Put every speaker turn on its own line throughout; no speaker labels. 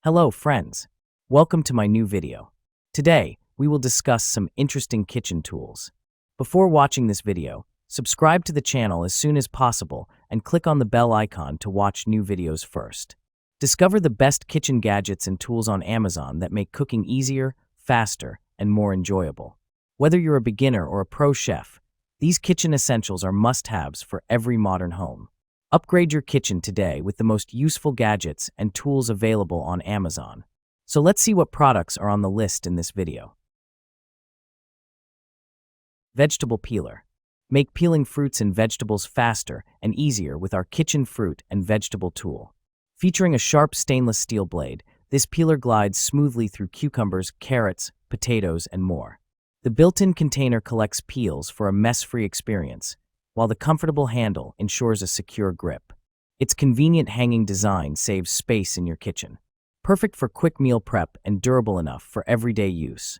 Hello friends, welcome to my new video. Today, we will discuss some interesting kitchen tools. Before watching this video, subscribe to the channel as soon as possible and click on the bell icon to watch new videos first. Discover the best kitchen gadgets and tools on Amazon that make cooking easier, faster, and more enjoyable. Whether you're a beginner or a pro chef, these kitchen essentials are must-haves for every modern home. Upgrade your kitchen today with the most useful gadgets and tools available on Amazon. So let's see what products are on the list in this video. Vegetable peeler. Make peeling fruits and vegetables faster and easier with our kitchen fruit and vegetable tool. Featuring a sharp stainless steel blade, this peeler glides smoothly through cucumbers, carrots, potatoes, and more. The built-in container collects peels for a mess-free experience, while the comfortable handle ensures a secure grip. Its convenient hanging design saves space in your kitchen. Perfect for quick meal prep and durable enough for everyday use.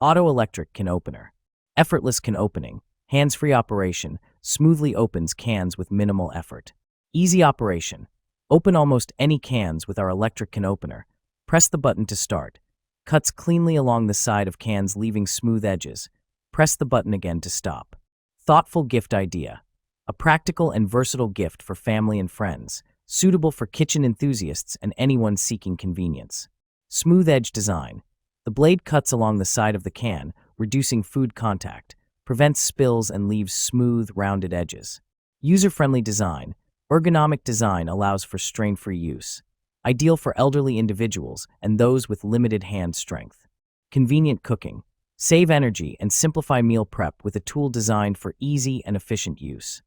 Auto electric can opener. Effortless can opening. Hands-free operation smoothly opens cans with minimal effort. Easy operation. Open almost any cans with our electric can opener. Press the button to start. Cuts cleanly along the side of cans, leaving smooth edges. Press the button again to stop. Thoughtful gift idea. A practical and versatile gift for family and friends, suitable for kitchen enthusiasts and anyone seeking convenience. Smooth edge design. The blade cuts along the side of the can, reducing food contact, prevents spills and leaves smooth, rounded edges. User-friendly design. Ergonomic design allows for strain-free use. Ideal for elderly individuals and those with limited hand strength. Convenient cooking. Save energy and simplify meal prep with a tool designed for easy and efficient use.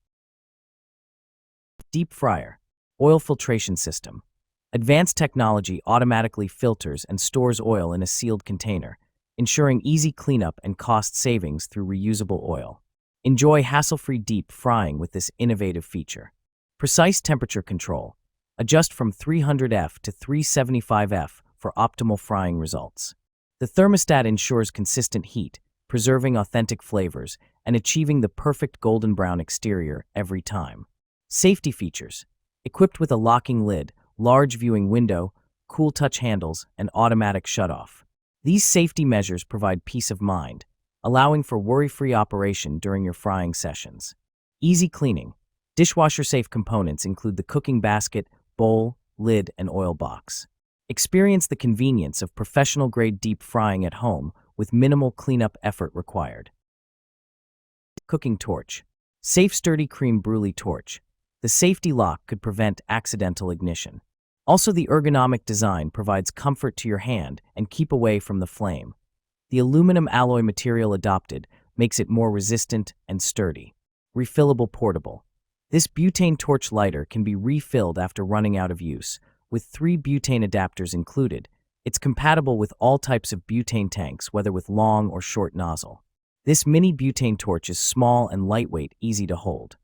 Deep fryer. Oil filtration system. Advanced technology automatically filters and stores oil in a sealed container, ensuring easy cleanup and cost savings through reusable oil. Enjoy hassle-free deep frying with this innovative feature. Precise temperature control. Adjust from 300°F to 375°F for optimal frying results. The thermostat ensures consistent heat, preserving authentic flavors and achieving the perfect golden brown exterior every time. Safety features. Equipped with a locking lid, large viewing window, cool touch handles, and automatic shutoff. These safety measures provide peace of mind, allowing for worry-free operation during your frying sessions. Easy cleaning. Dishwasher-safe components include the cooking basket, bowl, lid, and oil box. Experience the convenience of professional-grade deep frying at home with minimal cleanup effort required. Cooking torch. Safe, sturdy creme brulee torch. The safety lock could prevent accidental ignition. Also, the ergonomic design provides comfort to your hand and keep away from the flame. The aluminum alloy material adopted makes it more resistant and sturdy. Refillable portable. This butane torch lighter can be refilled after running out of use. With 3 butane adapters included, it's compatible with all types of butane tanks, whether with long or short nozzle. This mini butane torch is small and lightweight, easy to hold.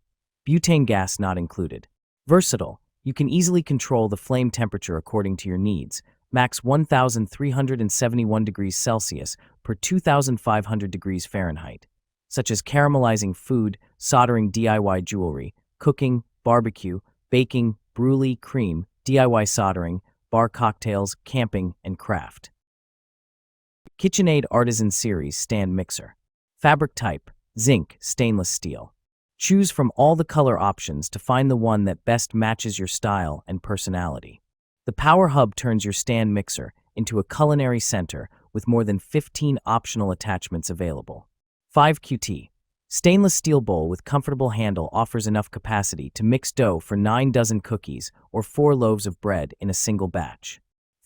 Butane gas not included. Versatile. You can easily control the flame temperature according to your needs, max 1,371 degrees Celsius per 2,500 degrees Fahrenheit, such as caramelizing food, soldering DIY jewelry, cooking, barbecue, baking, brulee, cream, DIY soldering, bar cocktails, camping, and craft. KitchenAid Artisan Series Stand Mixer. Fabric type, zinc, stainless steel. Choose from all the color options to find the one that best matches your style and personality. The Power Hub turns your stand mixer into a culinary center with more than 15 optional attachments available. 5QT. Stainless steel bowl with comfortable handle offers enough capacity to mix dough for 9 dozen cookies or 4 loaves of bread in a single batch.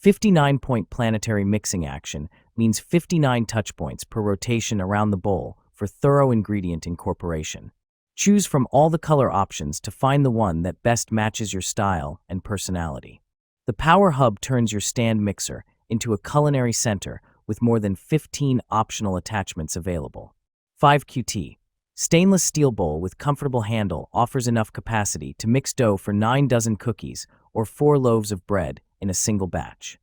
59-point planetary mixing action means 59 touch points per rotation around the bowl for thorough ingredient incorporation. Choose from all the color options to find the one that best matches your style and personality. The Power Hub turns your stand mixer into a culinary center with more than 15 optional attachments available. 5QT. Stainless steel bowl with comfortable handle offers enough capacity to mix dough for 9 dozen cookies or 4 loaves of bread in a single batch.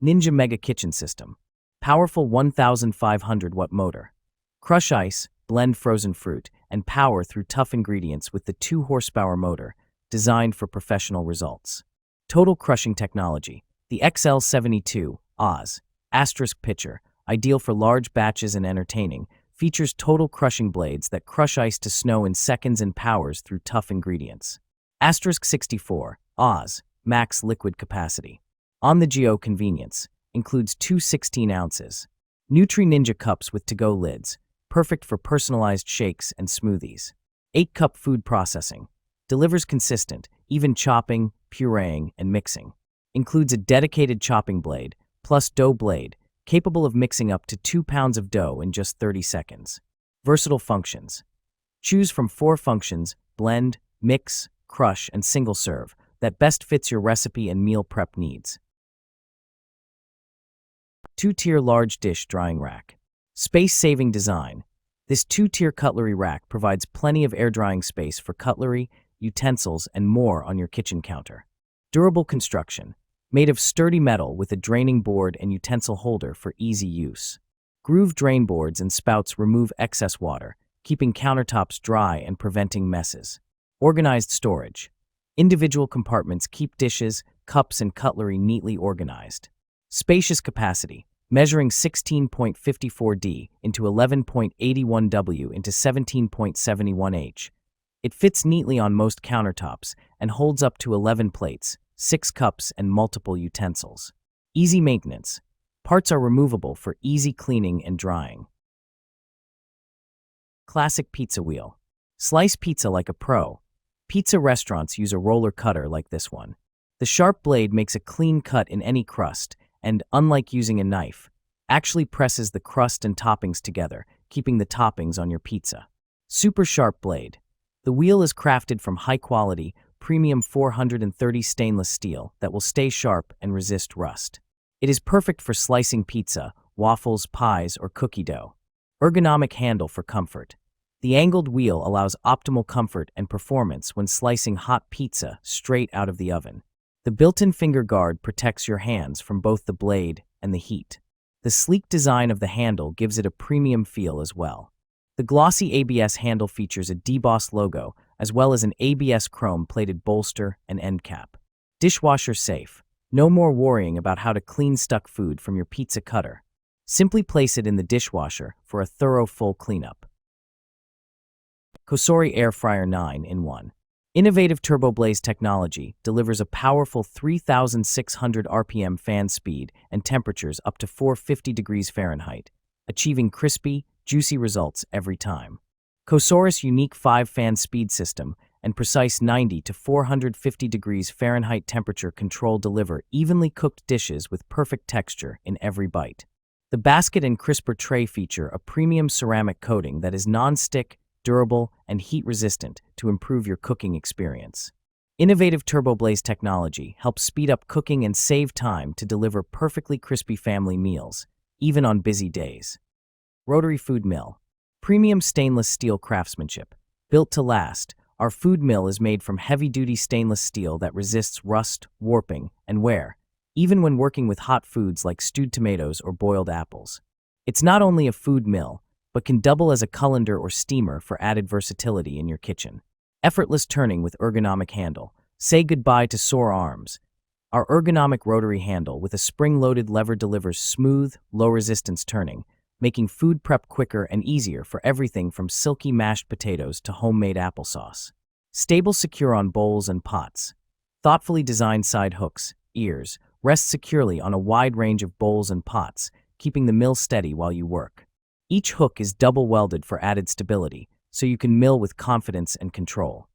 Ninja Mega Kitchen System. Powerful 1,500 watt motor. Crush ice, blend frozen fruit, and power through tough ingredients with the 2-horsepower motor, designed for professional results. Total crushing technology. The XL72 Oz Asterisk Pitcher, ideal for large batches and entertaining, features total crushing blades that crush ice to snow in seconds and powers through tough ingredients. Asterisk 64 Oz Max Liquid Capacity. On-the-go convenience. Includes 2 16 ounces. Nutri Ninja cups with to-go lids, perfect for personalized shakes and smoothies. 8-cup food processing. Delivers consistent, even chopping, pureeing, and mixing. Includes a dedicated chopping blade, plus dough blade, capable of mixing up to 2 pounds of dough in just 30 seconds. Versatile functions. Choose from 4 functions: blend, mix, crush, and single serve that best fits your recipe and meal prep needs. 2-tier large dish drying rack. Space-saving design. This 2-tier cutlery rack provides plenty of air drying space for cutlery, utensils, and more on your kitchen counter. Durable construction. Made of sturdy metal with a draining board and utensil holder for easy use. Groove drain boards and spouts remove excess water, keeping countertops dry and preventing messes. Organized storage. Individual compartments keep dishes, cups, and cutlery neatly organized. Spacious capacity, measuring 16.54 D into 11.81 W into 17.71 H. It fits neatly on most countertops and holds up to 11 plates, 6 cups, and multiple utensils. Easy maintenance. Parts are removable for easy cleaning and drying. Classic pizza wheel. Slice pizza like a pro. Pizza restaurants use a roller cutter like this one. The sharp blade makes a clean cut in any crust and, unlike using a knife, actually presses the crust and toppings together, keeping the toppings on your pizza. Super sharp blade. The wheel is crafted from high-quality, premium 430 stainless steel that will stay sharp and resist rust. It is perfect for slicing pizza, waffles, pies, or cookie dough. Ergonomic handle for comfort. The angled wheel allows optimal comfort and performance when slicing hot pizza straight out of the oven. The built-in finger guard protects your hands from both the blade and the heat. The sleek design of the handle gives it a premium feel as well. The glossy ABS handle features a DBOSS logo, as well as an ABS chrome-plated bolster and end cap. Dishwasher safe. No more worrying about how to clean stuck food from your pizza cutter. Simply place it in the dishwasher for a thorough full cleanup. Cosori Air Fryer 9-in-1. Innovative TurboBlaze technology delivers a powerful 3,600 RPM fan speed and temperatures up to 450 degrees Fahrenheit, achieving crispy, juicy results every time. Cosori's unique 5-fan speed system and precise 90 to 450 degrees Fahrenheit temperature control deliver evenly cooked dishes with perfect texture in every bite. The basket and crisper tray feature a premium ceramic coating that is non-stick, durable, and heat-resistant to improve your cooking experience. Innovative TurboBlaze technology helps speed up cooking and save time to deliver perfectly crispy family meals, even on busy days. Rotary Food Mill. Premium stainless steel craftsmanship. Built to last, our food mill is made from heavy-duty stainless steel that resists rust, warping, and wear, even when working with hot foods like stewed tomatoes or boiled apples. It's not only a food mill, but can double as a colander or steamer for added versatility in your kitchen. Effortless turning with ergonomic handle. Say goodbye to sore arms. Our ergonomic rotary handle with a spring-loaded lever delivers smooth, low-resistance turning, making food prep quicker and easier for everything from silky mashed potatoes to homemade applesauce. Stable secure on bowls and pots. Thoughtfully designed side hooks, ears, rest securely on a wide range of bowls and pots, keeping the mill steady while you work. Each hook is double welded for added stability, so you can mill with confidence and control.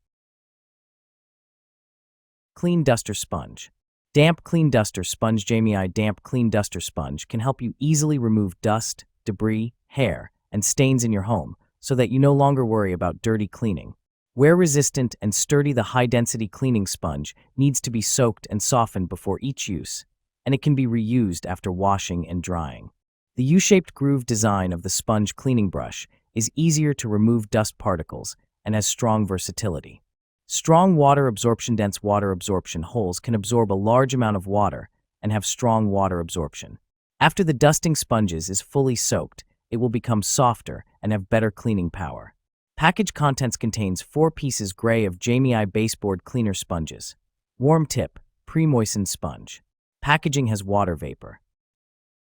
Clean Duster Sponge. Damp Clean Duster Sponge. Jamii Damp Clean Duster Sponge can help you easily remove dust, debris, hair, and stains in your home so that you no longer worry about dirty cleaning. Wear-resistant and sturdy, the high-density cleaning sponge needs to be soaked and softened before each use, and it can be reused after washing and drying. The U-shaped groove design of the sponge cleaning brush is easier to remove dust particles and has strong versatility. Strong water absorption. Dense water absorption holes can absorb a large amount of water and have strong water absorption. After the dusting sponges is fully soaked, it will become softer and have better cleaning power. Package contents contains 4 pieces gray of Jamie I baseboard cleaner sponges. Warm tip, pre-moistened sponge. Packaging has water vapor.